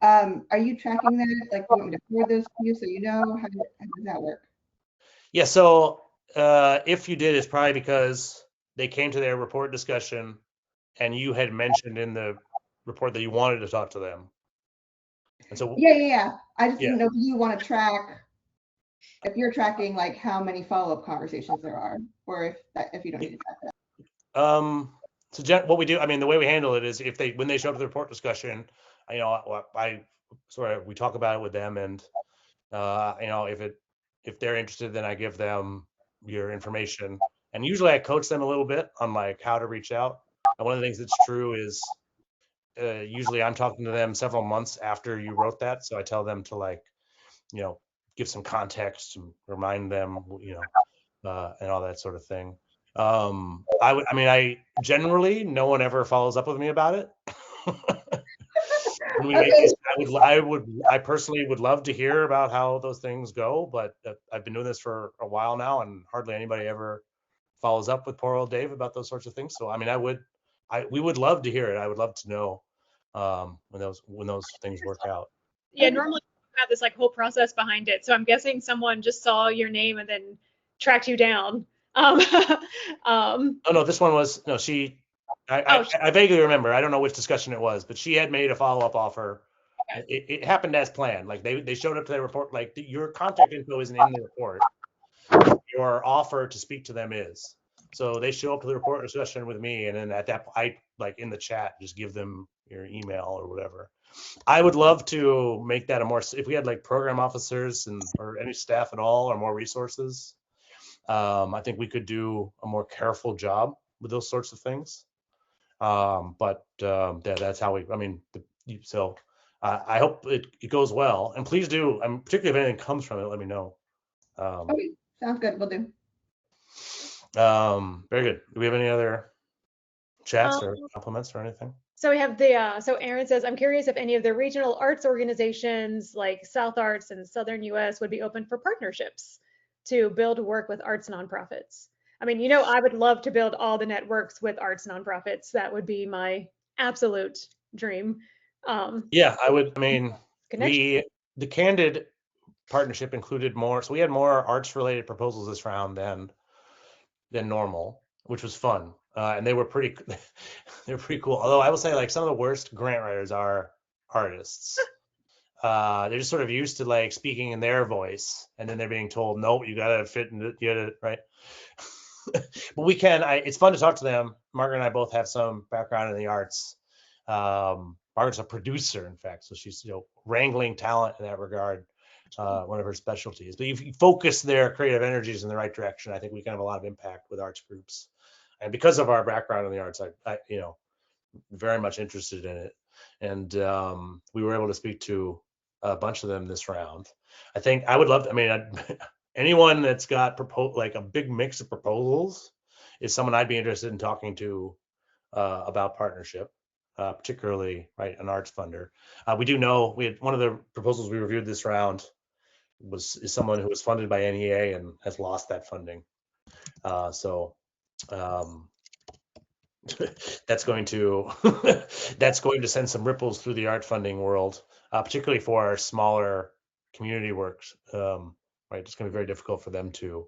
Are you tracking that? Like, you want me to forward those to you so you know? How does that work? Yeah, so if you did, it's probably because they came to their report discussion and you had mentioned in the report that you wanted to talk to them. And so Yeah. I just didn't know if you want to track, if you're tracking like how many follow-up conversations there are, or if you don't need to track that. So what we do, I mean, the way we handle it is when they show up to the report discussion, we talk about it with them, and if they're interested, then I give them your information, and usually I coach them a little bit on like how to reach out. And one of the things that's true is usually I'm talking to them several months after you wrote that, so I tell them to give some context and remind them, and all that sort of thing. I generally, no one ever follows up with me about it. When we make these, I personally would love to hear about how those things go, but I've been doing this for a while now, and hardly anybody ever follows up with poor old Dave about those sorts of things. So I mean, we would love to hear it. I would love to know when those things work out. Yeah, normally we have this like whole process behind it. So I'm guessing someone just saw your name and then tracked you down. Oh no, this one was no. I vaguely remember. I don't know which discussion it was, but she had made a follow-up offer. Okay. It happened as planned. Like they showed up to their report. Like your contact info isn't in the report. Your offer to speak to them is. So they show up to the report discussion with me, and then at that point, I in the chat just give them your email or whatever. I would love to make that if we had like program officers or any staff at all or more resources. I think we could do a more careful job with those sorts of things. That's how I hope it goes well, and please do. Particularly if anything comes from it, let me know. Okay, sounds good. We'll do. Very good. Do we have any other chats or compliments or anything? So we have so Aaron says, I'm curious if any of the regional arts organizations like South Arts and Southern US would be open for partnerships to build work with arts nonprofits. I mean, I would love to build all the networks with arts nonprofits. That would be my absolute dream. Yeah, I would. I mean, connection. the Candid partnership included more. So we had more arts related proposals this round than normal, which was fun. And they were pretty cool. Although I will say, like, some of the worst grant writers are artists. They're just sort of used to like speaking in their voice, and then they're being told, nope, you gotta fit in it, right? But we can. It's fun to talk to them. Margaret and I both have some background in the arts. Margaret's a producer, in fact, so she's wrangling talent in that regard. One of her specialties. But if you focus their creative energies in the right direction, I think we can have a lot of impact with arts groups. And because of our background in the arts, I very much interested in it. and we were able to speak to a bunch of them this round. I think I would love to, I mean, anyone that's got like a big mix of proposals is someone I'd be interested in talking to about partnership, particularly right an arts funder. We do know we had one of the proposals we reviewed this round is someone who was funded by NEA and has lost that funding. So that's going to that's going to send some ripples through the art funding world, particularly for our smaller community works. Right, it's going to be very difficult for them to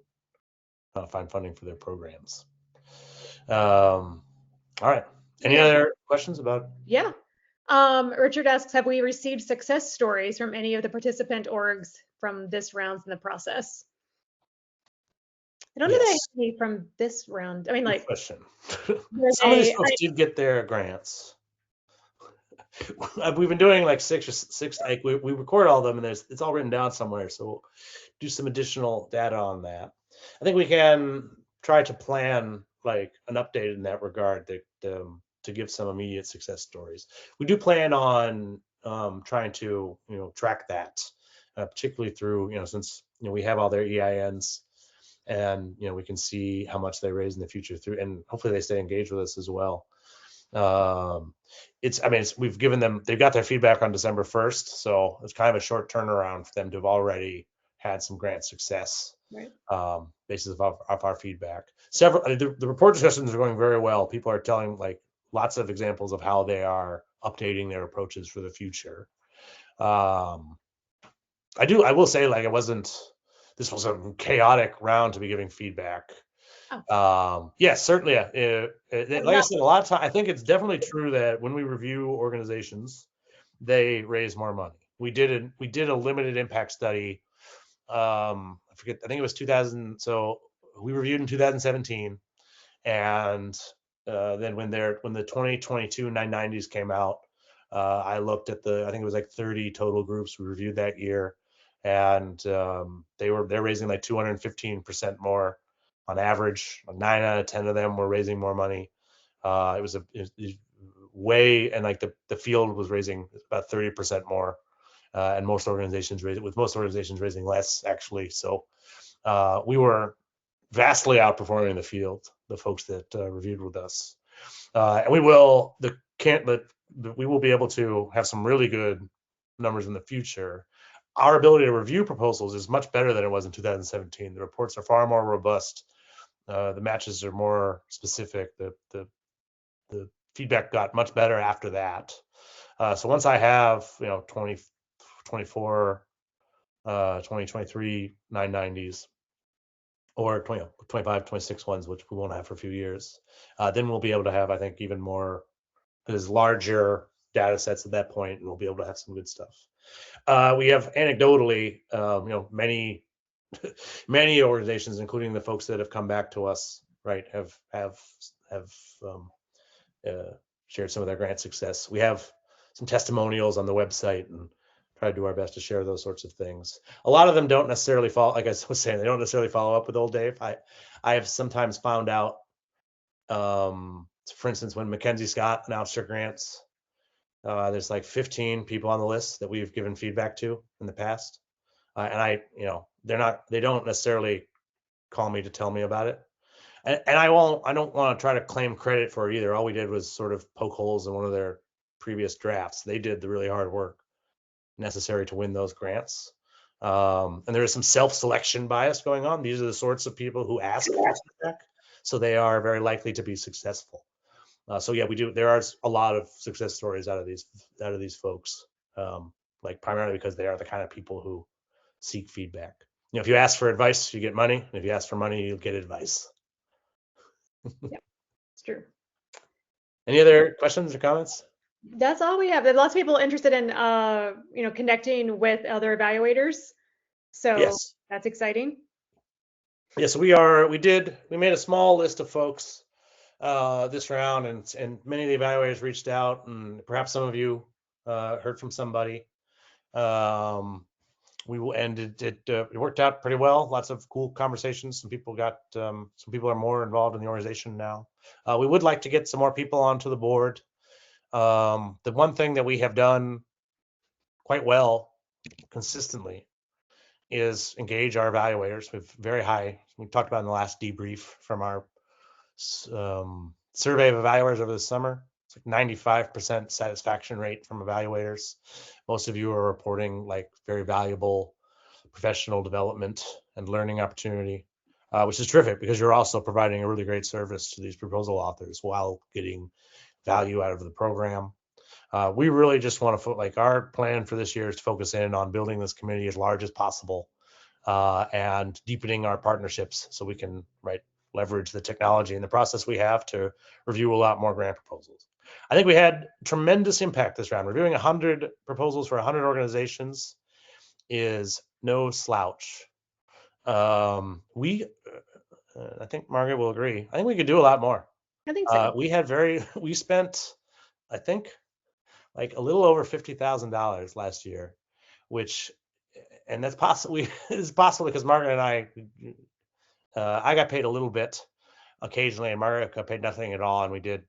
find funding for their programs. All right. Any other questions about? Yeah. Richard asks, have we received success stories from any of the participant orgs from this round in the process? I don't know that I have any from this round. I mean, like, question. Some of these folks did get their grants. We've been doing like six. Like we record all of them, and it's all written down somewhere. So we'll do some additional data on that. I think we can try to plan like an update in that regard to give some immediate success stories. We do plan on trying to track that, particularly through since we have all their EINs, and we can see how much they raise in the future through, and hopefully they stay engaged with us as well. We've given them, they've got their feedback on December 1st, so it's kind of a short turnaround for them to have already had some grant success. Right. Basis of our feedback. The report discussions are going very well. People are telling like lots of examples of how they are updating their approaches for the future. I will say, like, this was a chaotic round to be giving feedback. Yes, certainly. Like I said, a lot of time, I think it's definitely true that when we review organizations, they raise more money. We did a limited impact study. I forget, I think it was 2000. So we reviewed in 2017, and then when the 2022 990s came out, I looked at I think it was like 30 total groups we reviewed that year, and they're raising like 215% more on average. 9 out of 10 of them were raising more money. It was way, and like the field was raising about 30% more, and most organizations raising less actually. So we were vastly outperforming the field, the folks that reviewed with us, and we will be able to have some really good numbers in the future. Our ability to review proposals is much better than it was in 2017. The reports are far more robust. The matches are more specific. The feedback got much better after that. So once I have 2024, 2023 990s, or 25, 26 ones, which we won't have for a few years, then we'll be able to have, I think, even more, because larger data sets at that point, and we'll be able to have some good stuff. We have anecdotally, many organizations, including the folks that have come back to us, right, have shared some of their grant success. We have some testimonials on the website, and try to do our best to share those sorts of things. A lot of them don't necessarily follow, like I was saying, they don't necessarily follow up with old Dave. I have sometimes found out, for instance, when Mackenzie Scott announced her grants, there's like 15 people on the list that we've given feedback to in the past, and they don't necessarily call me to tell me about it, and I don't want to try to claim credit for it either. All we did was sort of poke holes in one of their previous drafts. They did the really hard work necessary to win those grants, and there is some self-selection bias going on. These are the sorts of people who ask for feedback, so they are very likely to be successful. So yeah, we do. There are a lot of success stories out of these folks, like primarily because they are the kind of people who seek feedback. If you ask for advice, you get money, and if you ask for money, you'll get advice. Yeah, it's true. Any other questions or comments? That's all we have. There's lots of people interested in connecting with other evaluators. So yes, that's exciting. Yes, we made a small list of folks this round, and many of the evaluators reached out, and perhaps some of you heard from somebody. It worked out pretty well. Lots of cool conversations. Some people are more involved in the organization now. We would like to get some more people onto the board. The one thing that we have done quite well consistently is engage our evaluators with very high, we talked about in the last debrief from our survey of evaluators over the summer. It's like 95% satisfaction rate from evaluators. Most of you are reporting like very valuable professional development and learning opportunity, which is terrific because you're also providing a really great service to these proposal authors while getting value out of the program. We really just want to, like, our plan for this year is to focus in on building this community as large as possible and deepening our partnerships so we can, right, leverage the technology and the process we have to review a lot more grant proposals. I think we had tremendous impact this round. Reviewing 100 proposals for 100 organizations is no slouch. I think Margaret will agree. I think we could do a lot more. I think so. We spent, I think, like a little over $50,000 last year, which, and that's possibly is possible because Margaret and I got paid a little bit occasionally, and Margaret got paid nothing at all, and we did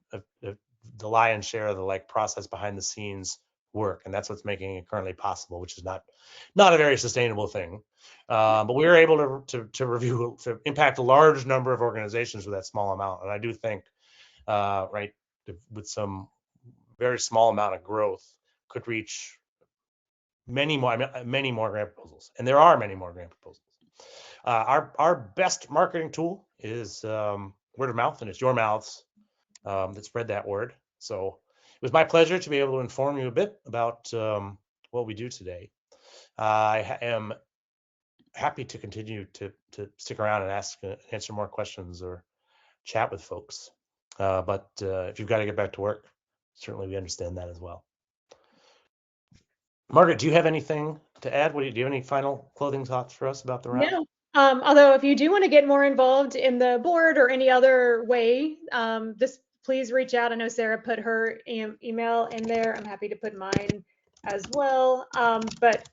the lion's share of the like process behind the scenes work, and that's what's making it currently possible, which is not a very sustainable thing. But we were able to impact a large number of organizations with that small amount, and I do think, right, with some very small amount of growth, could reach many more grant proposals, and there are many more grant proposals. Our best marketing tool is word of mouth, and it's your mouths that spread that word. So it was my pleasure to be able to inform you a bit about what we do today. I am happy to continue to stick around and answer more questions or chat with folks. But if you've got to get back to work, certainly we understand that as well. Margaret, do you have anything to add? Do you have any final closing thoughts for us about the round? No. Although if you do want to get more involved in the board or any other way, just please reach out. I know Sarah put her email in there. I'm happy to put mine as well. But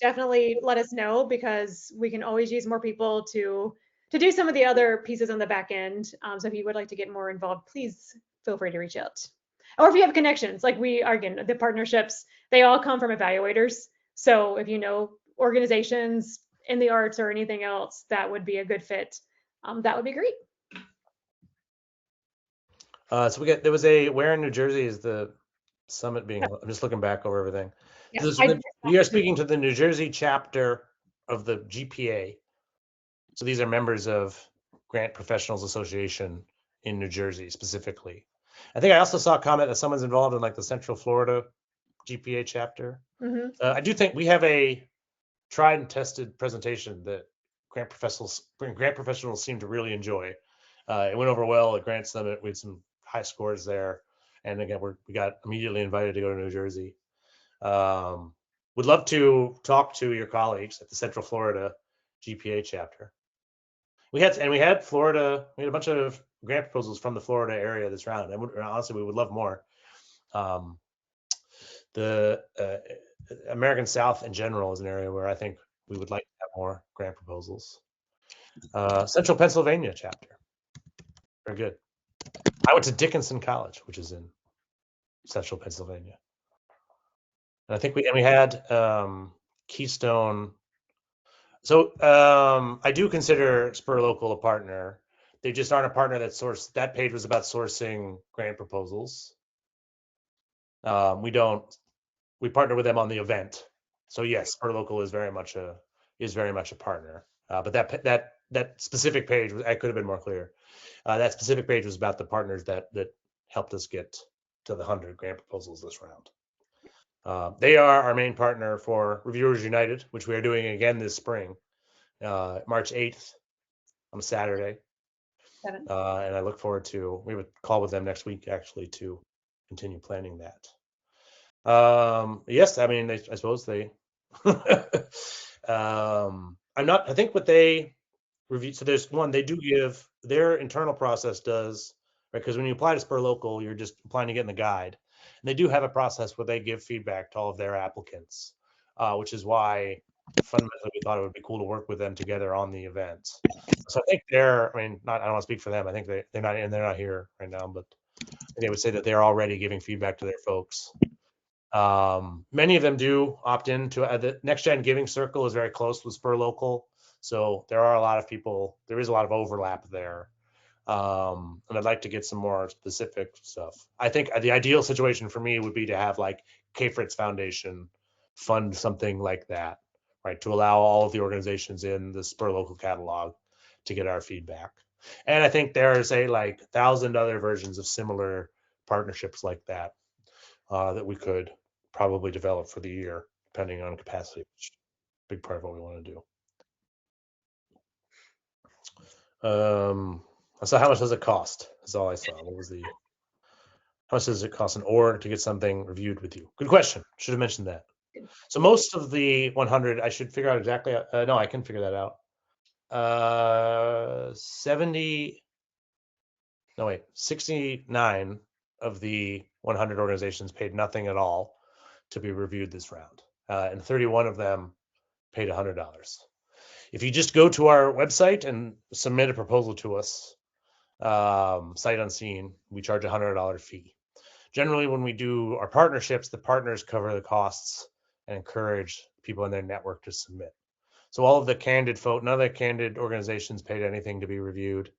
definitely let us know because we can always use more people to do some of the other pieces on the back end. So if you would like to get more involved, please feel free to reach out. Or if you have connections, like we are, again, the partnerships, they all come from evaluators. So if you know organizations in the arts or anything else that would be a good fit, that would be great. So where in New Jersey is the summit being? I'm just looking back over everything. Yeah, We are speaking to the New Jersey chapter of the GPA. So these are members of Grant Professionals Association in New Jersey specifically. I think I also saw a comment that someone's involved in like the Central Florida GPA chapter. I do think we have a tried and tested presentation that grant professionals seem to really enjoy. It went over well at Grant Summit. We had some high scores there, and again, we got immediately invited to go to New Jersey. Would love to talk to your colleagues at the Central Florida GPA chapter. We had a bunch of grant proposals from the Florida area this round, and honestly, we would love more. The American South in general is an area where I think we would like to have more grant proposals. Central Pennsylvania chapter, very good. I went to Dickinson College, which is in Central Pennsylvania, and I think we had Keystone. So I do consider Spur Local a partner. They just aren't a partner that page was about sourcing grant proposals. We partner with them on the event. So yes, Spur Local is very much a partner. But that specific page, I could have been more clear. That specific page was about the partners that helped us get to the 100 grant proposals this round. They are our main partner for Reviewers United, which we are doing again this spring, March 8th on a Saturday. And I look forward to, we have a call with them next week actually to continue planning that. Yes, I mean, I suppose they, I think what they review, so there's one, they do give, their internal process does, right? Because when you apply to Spur Local, you're just applying to get in the guide. And they do have a process where they give feedback to all of their applicants, which is why fundamentally we thought it would be cool to work with them together on the event. So I think I don't want to speak for them. I think they're not here right now, but they would say that they're already giving feedback to their folks. Many of them do opt in to the Next Gen Giving Circle is very close with Spur Local. So there are a lot of people, there is a lot of overlap there. And I'd like to get some more specific stuff. I think the ideal situation for me would be to have like K-Fritz Foundation fund something like that, right? To allow all of the organizations in the Spur Local catalog to get our feedback. And I think there's like 1,000 other versions of similar partnerships like that that we could probably develop for the year, depending on capacity, which is a big part of what we want to do. So how much does it cost? That's all I saw. What was the, how much does it cost an org to get something reviewed with you? Good question. Should have mentioned that. So most of the 100, I should figure out exactly. No, I can figure that out. 69 of the 100 organizations paid nothing at all to be reviewed this round. And 31 of them paid $100. If you just go to our website and submit a proposal to us, sight unseen, we charge a $100 fee. Generally, when we do our partnerships, the partners cover the costs and encourage people in their network to submit. So all of the candid folk, none of the candid organizations paid anything to be reviewed.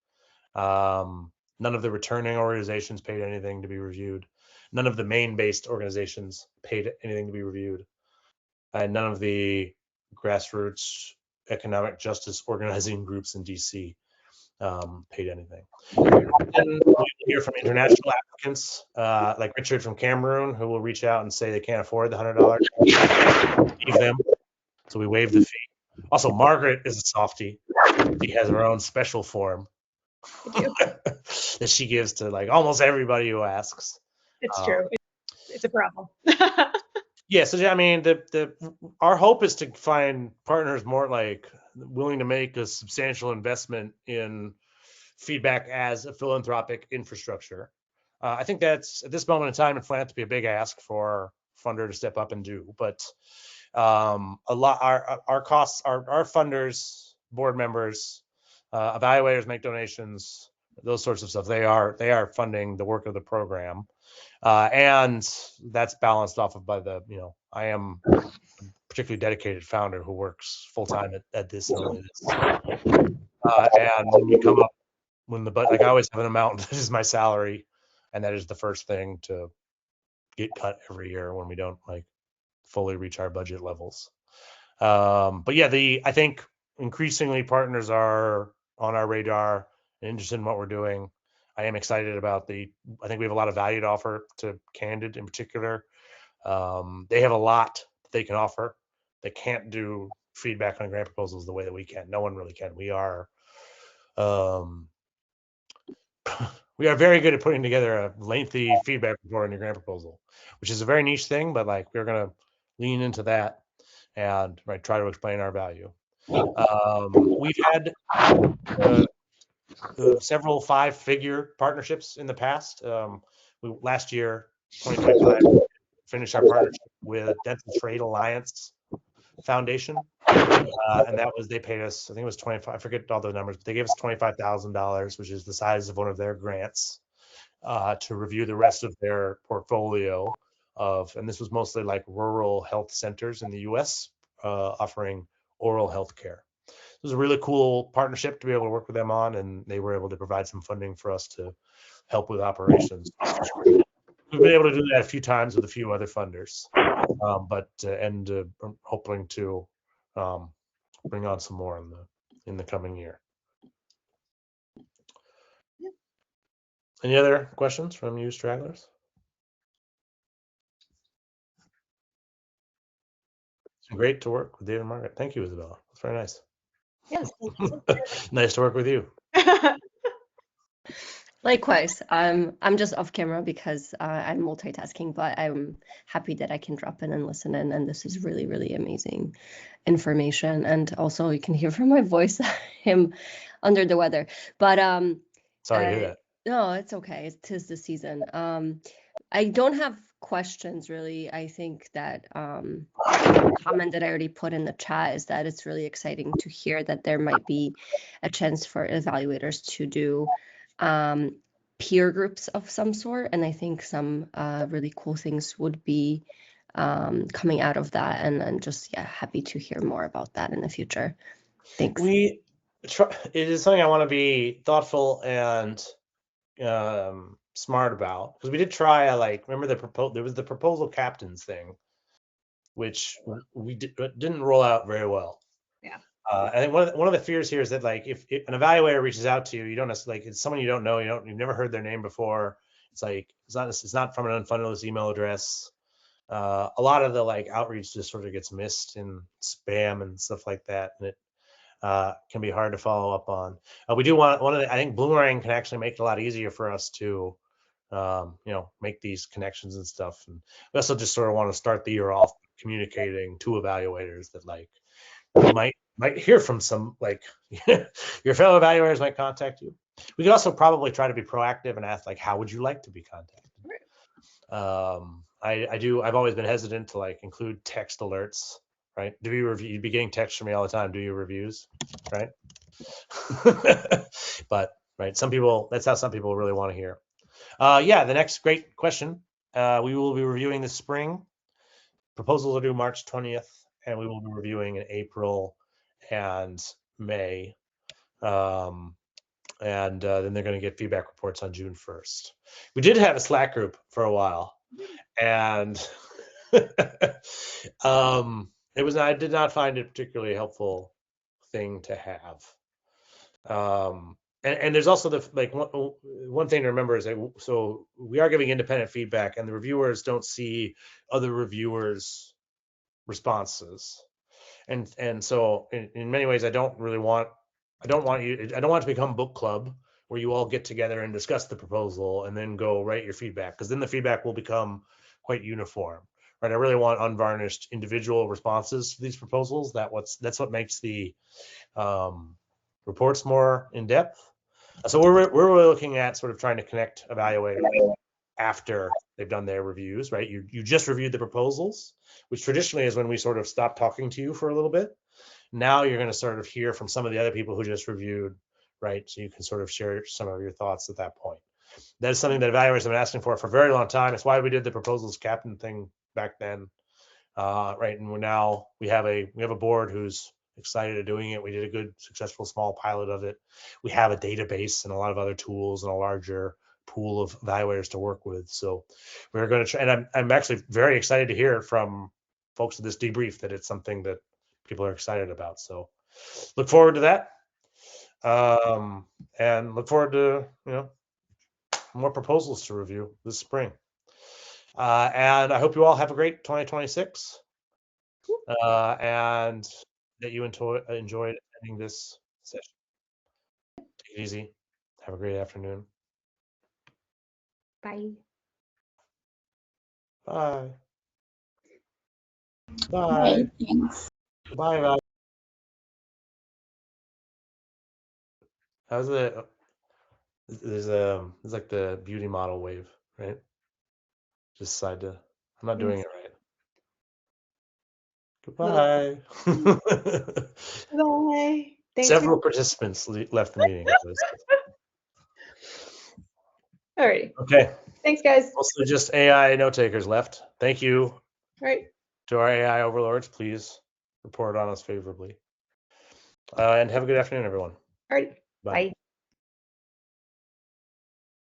None of the returning organizations paid anything to be reviewed. None of the main-based organizations paid anything to be reviewed. And none of the grassroots economic justice organizing groups in DC paid anything. And we hear from international applicants like Richard from Cameroon, who will reach out and say they can't afford the $100. Leave them. So we waive the fee. Also, Margaret is a softie. She has her own special form that she gives to like almost everybody who asks. It's true. It's a problem. Yeah, so I mean, our hope is to find partners more like willing to make a substantial investment in feedback as a philanthropic infrastructure. I think that's at this moment in time in philanthropy a big ask for a funder to step up and do. But a lot our costs, our funders, board members, evaluators make donations, those sorts of stuff. They are funding the work of the program. And that's balanced off of by the, I am a particularly dedicated founder who works full time at this and only this. And when we come up, like I always have an amount that is my salary, and that is the first thing to get cut every year when we don't like fully reach our budget levels. But yeah, I think increasingly partners are on our radar and interested in what we're doing. I am excited about I think we have a lot of value to offer to Candid in particular. They have a lot that they can offer. They can't do feedback on grant proposals the way that we can. No one really can. We are very good at putting together a lengthy feedback report on your grant proposal, which is a very niche thing, but like we're going to lean into that and try to explain our value. We've had several 5-figure partnerships in the past. Last year, 2025, finished our partnership with Dental Trade Alliance Foundation, and they paid us, I think it was 25. I forget all the numbers, but they gave us $25,000, which is the size of one of their grants, to review the rest of their portfolio and this was mostly like rural health centers in the U.S. Offering oral health care. It was a really cool partnership to be able to work with them on, and they were able to provide some funding for us to help with operations. We've been able to do that a few times with a few other funders, hoping to bring on some more in the coming year. Yep. Any other questions from you stragglers? It's been great to work with David and Margaret. Thank you, Isabella. It's very nice. Yes. Nice to work with you. Likewise, I'm just off camera because I'm multitasking, but I'm happy that I can drop in and listen in, and this is really, really amazing information. And also you can hear from my voice, I'm under the weather. But sorry to hear that. No, it's okay. It is the season. I don't have questions really. I think that comment that I already put in the chat is that it's really exciting to hear that there might be a chance for evaluators to do peer groups of some sort. And I think some really cool things would be coming out of that. And just, yeah, happy to hear more about that in the future. Thanks. It is something I want to be thoughtful and smart about, because we did try remember there was the proposal captains thing, which we didn't roll out very well. Yeah. I think one of the fears here is that if an evaluator reaches out to you, you don't necessarily, it's someone you don't know, you've never heard their name before. It's not from an unfunded list email address. A lot of the outreach just sort of gets missed in spam and stuff like that, and it can be hard to follow up on. We do want I think Boomerang can actually make it a lot easier for us to make these connections and stuff. And we also just sort of want to start the year off communicating to evaluators that you might hear from some, your fellow evaluators might contact you. We could also probably try to be proactive and ask how would you like to be contacted? I've always been hesitant to include text alerts, right? You'd be getting texts from me all the time. Do your reviews, right? But right, that's how some people really want to hear. Yeah, the next great question. We will be reviewing this spring. Proposals are due March 20th, and we will be reviewing in April and May. And then they're going to get feedback reports on June 1st. We did have a Slack group for a while, and I did not find it a particularly helpful thing to have. And there's also one thing to remember is that so we are giving independent feedback, and the reviewers don't see other reviewers' responses, and so in many ways I don't want it to become book club where you all get together and discuss the proposal and then go write your feedback, because then the feedback will become quite uniform, right? I really want unvarnished individual responses to these proposals. That's what makes the reports more in depth. So we're really looking at sort of trying to connect evaluators after they've done their reviews, right? You just reviewed the proposals, which traditionally is when we sort of stop talking to you for a little bit. Now you're going to sort of hear from some of the other people who just reviewed, right? So you can sort of share some of your thoughts at that point. That is something that evaluators have been asking for a very long time. It's why we did the proposals captain thing back then, right? And we have a board who's excited at doing it. We did a good, successful small pilot of it. We have a database and a lot of other tools and a larger pool of evaluators to work with. So we're going to try, and I'm actually very excited to hear from folks at this debrief that it's something that people are excited about. So look forward to that. And look forward to, more proposals to review this spring. And I hope you all have a great 2026. And that you enjoyed attending this session. Take it easy. Have a great afternoon. Bye. Bye. Bye. Bye. Bye. How's it? There's like the beauty model wave, right? Just decide to. I'm not doing it right. Goodbye. Bye. Thanks. Several participants left the meeting. All right. Okay. Thanks, guys. Also, just AI note takers left. Thank you. All right. To our AI overlords, please report on us favorably. And have a good afternoon, everyone. All right. Bye. Bye.